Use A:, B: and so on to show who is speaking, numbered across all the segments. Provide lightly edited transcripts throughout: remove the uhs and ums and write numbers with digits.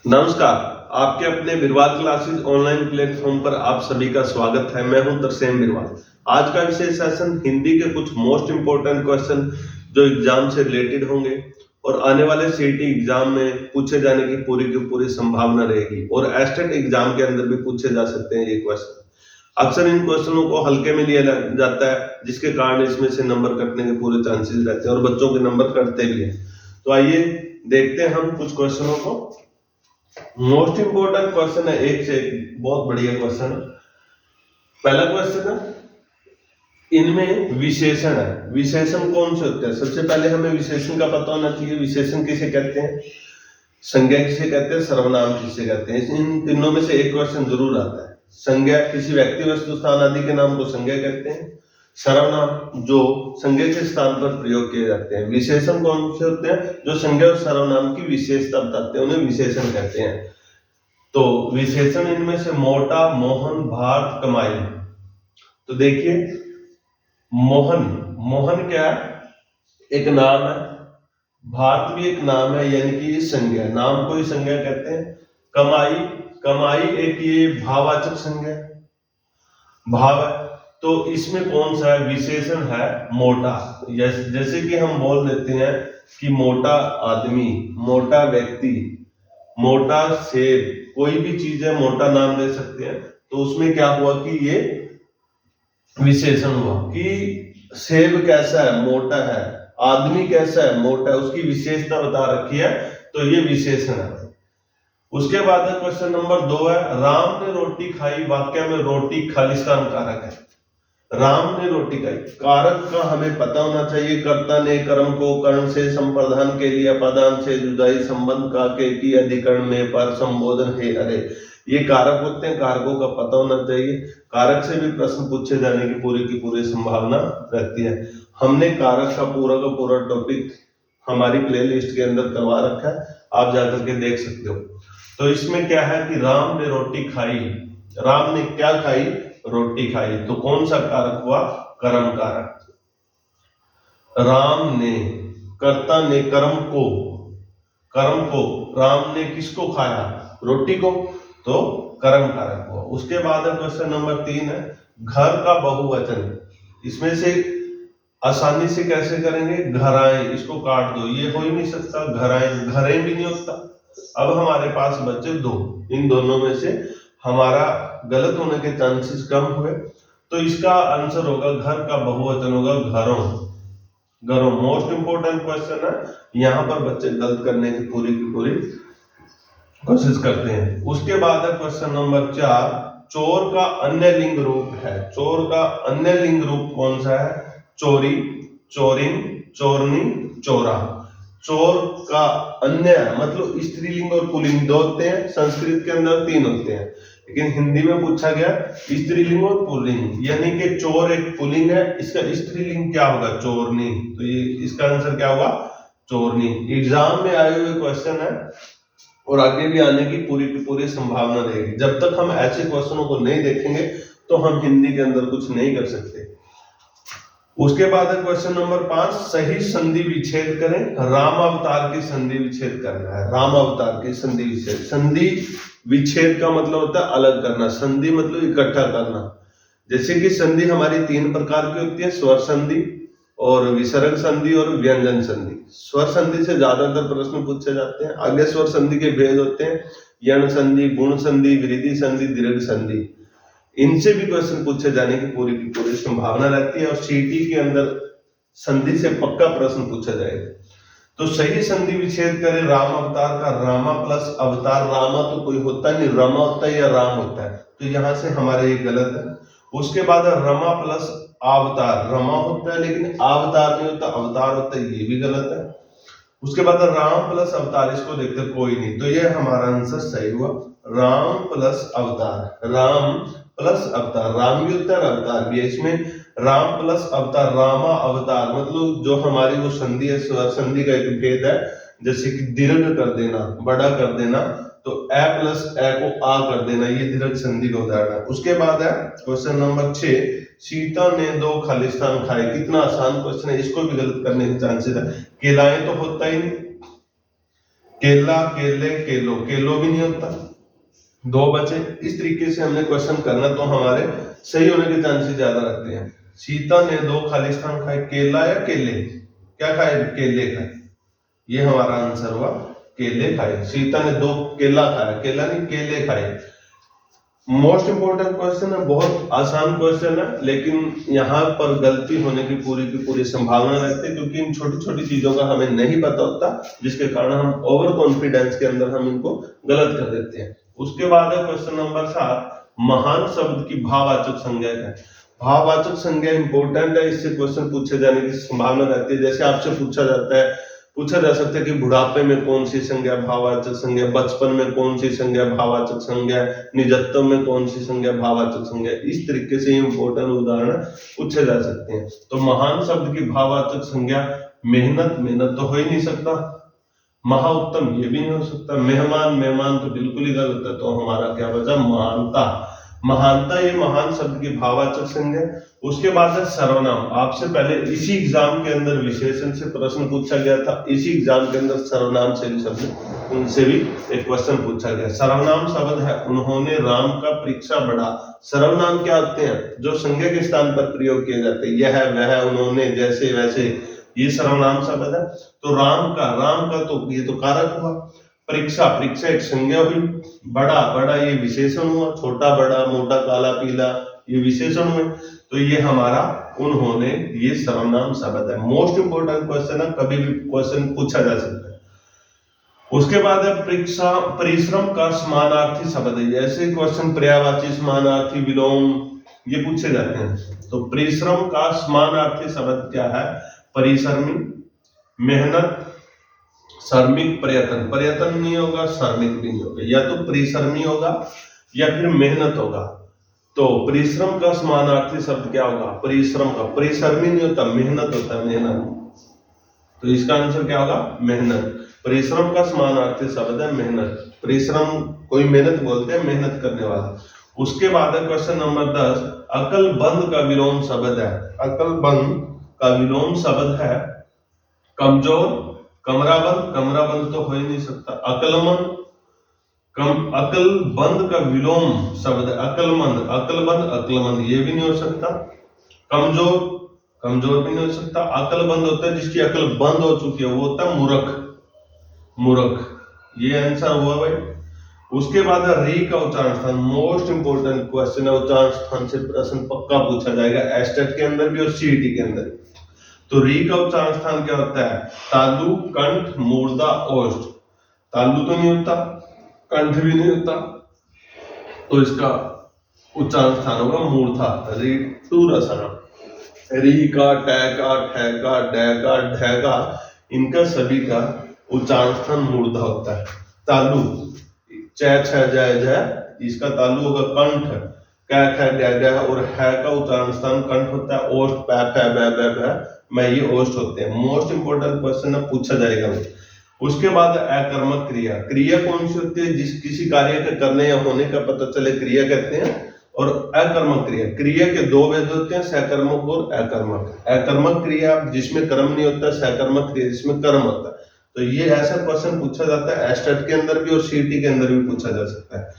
A: नमस्कार, आपके अपने बिरवाल क्लासेस ऑनलाइन प्लेटफॉर्म पर आप सभी का स्वागत है। मैं हूं तरसेम बिरवाल। आज का विषय सेशन हिंदी के कुछ मोस्ट इंपोर्टेंट क्वेश्चन जो एग्जाम से रिलेटेड होंगे और आने वाले सीईटी एग्जाम में पूछे जाने की पूरी संभावना रहेगी और एस्टेट एग्जाम के अंदर भी पूछे जा सकते हैं ये क्वेश्चन। अक्सर इन क्वेश्चनों को हल्के में लिया जाता है, जिसके कारण इसमें से नंबर कटने के पूरे चांसेस रहते हैं और बच्चों के नंबर कटते भी हैं। तो आइए देखते हैं हम कुछ क्वेश्चनों को। मोस्ट इंपोर्टेंट क्वेश्चन है, एक से एक बहुत बढ़िया क्वेश्चन है। पहला क्वेश्चन है, इनमें विशेषण है। विशेषण कौन से होते हैं? सबसे पहले हमें विशेषण का पता होना चाहिए। विशेषण किसे कहते हैं? संज्ञा किसे कहते हैं? सर्वनाम किसे कहते हैं? इन तीनों में से एक क्वेश्चन जरूर आता है। संज्ञा किसी व्यक्ति, वस्तु, स्थान आदि के नाम को संज्ञा कहते हैं। सर्वनाम जो संज्ञा के स्थान पर प्रयोग किए जाते हैं। विशेषण कौन से होते हैं? जो संज्ञा और सर्वनाम की विशेषता बताते हैं, उन्हें विशेषण कहते हैं। तो विशेषण इनमें से मोटा, मोहन, भारत, कमाई। तो देखिए, मोहन क्या है? एक नाम है। भारत भी एक नाम है, यानी कि संज्ञा, नाम को ही संज्ञा कहते हैं। कमाई एक ये भाववाचक संज्ञा, भाव है। तो इसमें कौन सा है? विशेषण है मोटा। जैसे कि हम बोल देते हैं कि मोटा आदमी, मोटा व्यक्ति, मोटा सेब, कोई भी चीज है मोटा नाम दे सकते हैं। तो उसमें क्या हुआ कि ये विशेषण हुआ कि सेब कैसा है? मोटा है। आदमी कैसा है? मोटा है। उसकी विशेषता बता रखी है, तो ये विशेषण है। उसके बाद क्वेश्चन नंबर 2 है, राम ने रोटी खाई। वाक्य में रोटी खालिस्तान कारक है। राम ने रोटी खाई, कारक का हमें पता होना चाहिए। कर्ता ने कर्म को कर्ण से संप्रदान के लिए पदान से जुदाई संबंध का के की अधिकरण में पर संबोधन है। अरे ये कारक होते हैं, कारकों का पता होना चाहिए। कारक से भी प्रश्न पूछे जाने की पूरी संभावना रहती है। हमने कारक का पूरा टॉपिक हमारी प्लेलिस्ट के अंदर करवा रखा है, आप जाकर के देख सकते हो। तो इसमें क्या है कि राम ने रोटी खाई। राम ने क्या खाई? रोटी खाई। तो कौन सा कारक हुआ? कर्म कारक। राम ने, कर्ता ने कर्म को, राम ने किसको खाया? रोटी को, तो कर्म कारक हुआ। उसके बाद क्वेश्चन नंबर 3 है, घर का बहुवचन। इसमें से आसानी से कैसे करेंगे? घराएं, इसको काट दो, ये हो ही नहीं सकता। घरें भी नहीं होता। अब हमारे पास बचे 2, इन दोनों में से हमारा गलत होने के चांसेस कम हुए। तो इसका आंसर होगा, घर का बहुवचन होगा घरों। मोस्ट इंपोर्टेंट क्वेश्चन है, यहाँ पर बच्चे गलत करने की पूरी कोशिश करते हैं। उसके बाद है क्वेश्चन नंबर 4, चोर का अन्य लिंग रूप है। चोर का अन्य लिंग रूप कौन सा है? चोरी, चोरिन, चोरनी, चोरा। चोर का अन्य मतलब स्त्रीलिंग और पुल्लिंग 2 होते हैं। संस्कृत के अंदर 3 होते हैं, लेकिन हिंदी में पूछा गया स्त्रीलिंग और पुल्लिंग, यानी कि चोर एक पुल्लिंग है, इसका स्त्रीलिंग क्या होगा? चोरनी। तो ये इसका आंसर क्या होगा? चोरनी। एग्जाम में आए हुए क्वेश्चन है और आगे भी आने की पूरी संभावना रहेगी। जब तक हम ऐसे क्वेश्चनों को नहीं देखेंगे तो हम हिंदी के अंदर कुछ नहीं कर सकते। उसके बाद है क्वेश्चन नंबर 5, सही संधि विच्छेद करें। राम अवतार की संधि विच्छेद करना है। राम अवतार की संधि विच्छेद। संधि विच्छेद का मतलब होता है अलग करना, संधि मतलब इकट्ठा करना। जैसे कि संधि हमारी 3 प्रकार की होती है, स्वर संधि और विसर्ग संधि और व्यंजन संधि। स्वर संधि से ज्यादातर प्रश्न पूछे जाते हैं। आगे स्वर संधि के भेद होते हैं, यण संधि, गुण संधि, वृद्धि संधि, दीर्घ संधि। इनसे भी क्वेश्चन पूछे जाने की पूरी संभावना रहती है और सीटी के अंदर संधि से पक्का प्रश्न पूछा जाएगा। तो सही संधि विच्छेद करें राम अवतार का। रामा प्लस अवतार, रामा तो कोई होता नहीं, रमा होता है या राम होता है, तो यहां से हमारा ये गलत है। उसके बाद रमा प्लस अवतार, रमा होता है लेकिन अवतार नहीं होता, अवतार होता है, ये भी गलत है। उसके बाद राम प्लस अवतार, इसको देखते कोई नहीं, तो ये हमारा आंसर सही हुआ। राम प्लस अवतार, राम प्लस अवतार, राम भी होता है अवतार भी है। इसमें राम प्लस अवतार, रामा अवतार, मतलब जो हमारी वो संधि है, स्वर संधि का एक भेद है। जैसे कि दीर्घ कर देना, बड़ा कर देना, तो ए प्लस ए को आ कर देना, ये दीर्घ संधि का उदाहरण है। उसके बाद है क्वेश्चन नंबर 6, सीता ने 2 खालिस्तान खाए। कितना आसान क्वेश्चन है, इसको भी गलत करने के चांसेस है। केलाएं तो होता ही नहीं, केला, केले, केलो, केलो भी नहीं होता, 2 बचे। इस तरीके से हमने क्वेश्चन करना तो हमारे सही होने के चांसेस ज्यादा रहते हैं। सीता ने 2 खालिस्तान खाए, केला या केले? क्या खाए? केले खाए। ये हमारा आंसर हुआ, केले खाए। सीता ने 2 केला खाया, केला नहीं केले खाए। मोस्ट इंपोर्टेंट क्वेश्चन है, बहुत आसान क्वेश्चन है, लेकिन यहाँ पर गलती होने की पूरी संभावना रहती है, क्योंकि इन छोटी छोटी चीजों का हमें नहीं पता होता, जिसके कारण हम ओवर कॉन्फिडेंस के अंदर हम इनको गलत कर देते हैं। उसके बाद है क्वेश्चन नंबर 7, महान शब्द की भाववाचक संज्ञा है। भाववाचक संज्ञा इंपोर्टेंट है, इससे क्वेश्चन पूछे जाने की संभावना रहती है। जैसे आपसे पूछा जा सकता है कि बुढ़ापे में कौन सी संज्ञा भाववाचक संज्ञा, बचपन में कौन सी संज्ञा भाववाचक संज्ञा, निजत्व में कौन सी संज्ञा भाववाचक संज्ञा। इस तरीके से इंपोर्टेंट उदाहरण पूछे जा सकते हैं। तो महान शब्द की भाववाचक संज्ञा मेहनत, मेहनत तो हो ही नहीं सकता। महाउत्तम, ये भी नहीं हो सकता। मेहमान, मेहमान तो बिल्कुल ही गलत है। तो हमारा क्या बचा? महानता। महानता ये महान शब्द की भाववाचक संज्ञा। उसके बाद है सर्वनाम। आपसे पहले इसी एग्जाम के अंदर विशेषण से प्रश्न पूछा गया था, इसी एग्जाम के अंदर सर्वनाम से भी शब्द, उनसे भी एक क्वेश्चन पूछा गया। सर्वनाम शब्द है उन्होंने राम का परीक्षा बढ़ा। सर्वनाम क्या होते हैं? जो संज्ञा के स्थान पर प्रयोग किए जाते हैं, यह, वह, उन्होंने, जैसे, वैसे, ये सर्वनाम शब्द है। तो राम का तो ये तो कारक हुआ। परीक्षा, परीक्षा एक संज्ञा हुई। बड़ा, बड़ा ये विशेषण हुआ। छोटा, बड़ा, मोटा, काला, पीला, ये विशेषण हुए। तो ये हमारा उन्होंने, ये सर्वनाम शब्द है। मोस्ट इंपोर्टेंट क्वेश्चन है, कभी भी क्वेश्चन पूछा जा सकता है। उसके बाद है परीक्षा, परिश्रम का समानार्थी शब्द है। जैसे क्वेश्चन पर्यायवाची, समानार्थी, विलोम, ये पूछे जाते हैं। तो परिश्रम का समानार्थी शब्द क्या है? परिश्रमी, मेहनत, श्रमिक, प्रयत्न। प्रयत्न नहीं होगा, श्रमिक भी नहीं होगा, या तो परिश्रमी होगा या फिर मेहनत होगा। तो परिश्रम का समानार्थी शब्द क्या होगा? परिश्रम का। परिश्रमी नहीं होता, मेहनत होता है, मेहनत। तो इसका आंसर क्या होगा? मेहनत। परिश्रम का समानार्थी शब्द है मेहनत। परिश्रम, कोई मेहनत बोलते हैं, मेहनत करने वाला। उसके बाद है क्वेश्चन नंबर 10, अकलबंद का विलोम शब्द है। अकलबंद का विलोम शब्द है कमजोर, कमराबंद। कमराबंद तो हो ही नहीं सकता। अकलमंद, अकलबंद का विलोम शब्द है अकलमंद। अकलबंद, अकलमंद, ये भी नहीं हो सकता। कमजोर, कमजोर भी नहीं हो सकता। अकलबंद होता है जिसकी अकल बंद हो चुकी है, वो होता है मूर्ख, मूर्ख। ये आंसर हुआ भाई। उसके बाद री का उच्चारण स्थान। मोस्ट इंपोर्टेंट क्वेश्चन है, उच्चारण स्थान से प्रश्न पक्का पूछा जाएगा, एस्टेट के अंदर भी और सीईटी के अंदर भी। तो री का उच्चारण स्थान क्या होता है? तालु, कंठ, मूर्धा, ओष्ठ। तालु तो नहीं होता, कंठ भी नहीं होता, तो इसका उच्चारण स्थान होगा मूर्धा। री टू रसना। री का, टै का, ठै का, डै का, ढै का, इनका सभी का उच्चारण स्थान मूर्धा होता है। तालु, चै, छ, जय, जय, इसका तालु होगा कंठ। कै, ख, गै, गै और है का उच्चारण स्थान कंठ होता है। ओष्ठ, पै, फै, बै, बै, भै, मैं, ये ओष्ठ होते हैं। मोस्ट इंपोर्टेंट क्वेश्चन है, पूछा जाएगा। उसके बाद अकर्मक क्रिया। क्रिया कौन सी होती है? जिस किसी कार्य के करने या होने का पता चले, क्रिया कहते हैं। और अकर्मक क्रिया, क्रिया के 2 भेद होते हैं, सकर्मक और अकर्मक। अकर्मक क्रिया जिसमें कर्म नहीं होता, सकर्मक क्रिया जिसमें कर्म होता है। तो ये ऐसा क्वेश्चन पूछा जाता है, एस्टेट के अंदर भी और सीईटी के अंदर भी पूछा जा सकता है।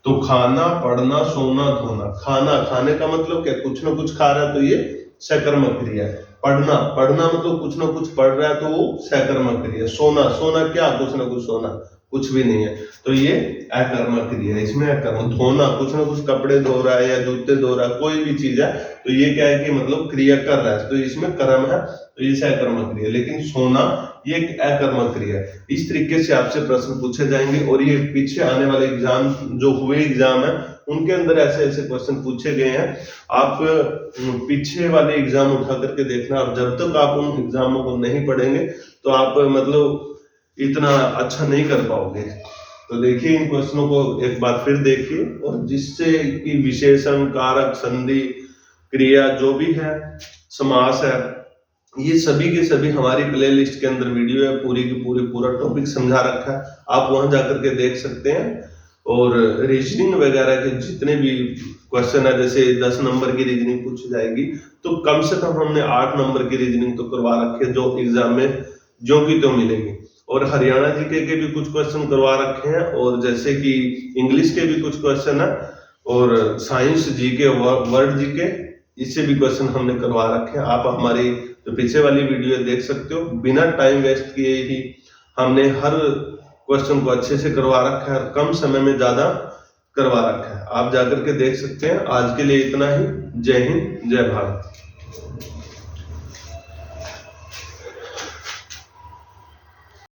A: तो खाना, पढ़ना, सोना, धोना। खाना, खाने का मतलब क्या? कुछ ना कुछ खा रहा है, तो ये सकर्मक क्रिया है। पढ़ना, पढ़ना मतलब कुछ ना कुछ पढ़ रहा है, तो वो सकर्मक क्रिया। सोना, सोना क्या? कुछ ना कुछ सोना, कुछ भी नहीं है, तो ये अकर्मक क्रिया है। इसमें अकर्मक। धोना, कुछ ना कुछ कपड़े धो रहा है या जूते धो रहा है, कोई भी चीज है, तो ये क्या है कि मतलब क्रिया कर रहा है, तो इसमें कर्म है, तो ये सकर्मक क्रिया। लेकिन सोना ये एक अकर्मक क्रिया है। इस तरीके से आपसे प्रश्न पूछे जाएंगे, और ये पीछे आने वाले एग्जाम, जो हुए एग्जाम है, उनके अंदर ऐसे ऐसे क्वेश्चन पूछे गए हैं। आप पीछे वाले एग्जाम उठा करके देखना, और जब तक आप उन एग्जामों को नहीं पढ़ेंगे तो आप मतलब इतना अच्छा नहीं कर पाओगे। तो देखिए इन क्वेश्चनों को एक बार फिर देखिए, और जिससे कि विशेषण, कारक, संधि, क्रिया जो भी है, समास है, ये सभी के सभी हमारी प्ले लिस्ट के अंदर वीडियो है, पूरी की पूरा टॉपिक समझा रखा है, आप वहां जाकर के देख सकते हैं। और रीजनिंग वगैरह के जितने भी क्वेश्चन है, जैसे 10 नंबर की रीजनिंग पूछी जाएगी, तो कम से कम हमने 8 नंबर की रीजनिंग तो करवा रखी है, जो एग्जाम में जो की तो मिलेगी। और हरियाणा जीके के भी कुछ क्वेश्चन करवा रखे हैं, और जैसे कि इंग्लिश के भी कुछ क्वेश्चन है, और साइंस जीके, वर्ल्ड जीके, इससे भी क्वेश्चन हमने करवा रखे हैं। आप हमारी जो पीछे वाली वीडियो देख सकते हो। बिना टाइम वेस्ट किए ही हमने हर क्वेश्चन को अच्छे से करवा रखा है, कम समय में ज्यादा करवा रखा है। आप जाकर के देख सकते हैं। आज के लिए इतना ही। जय हिंद, जय भारत।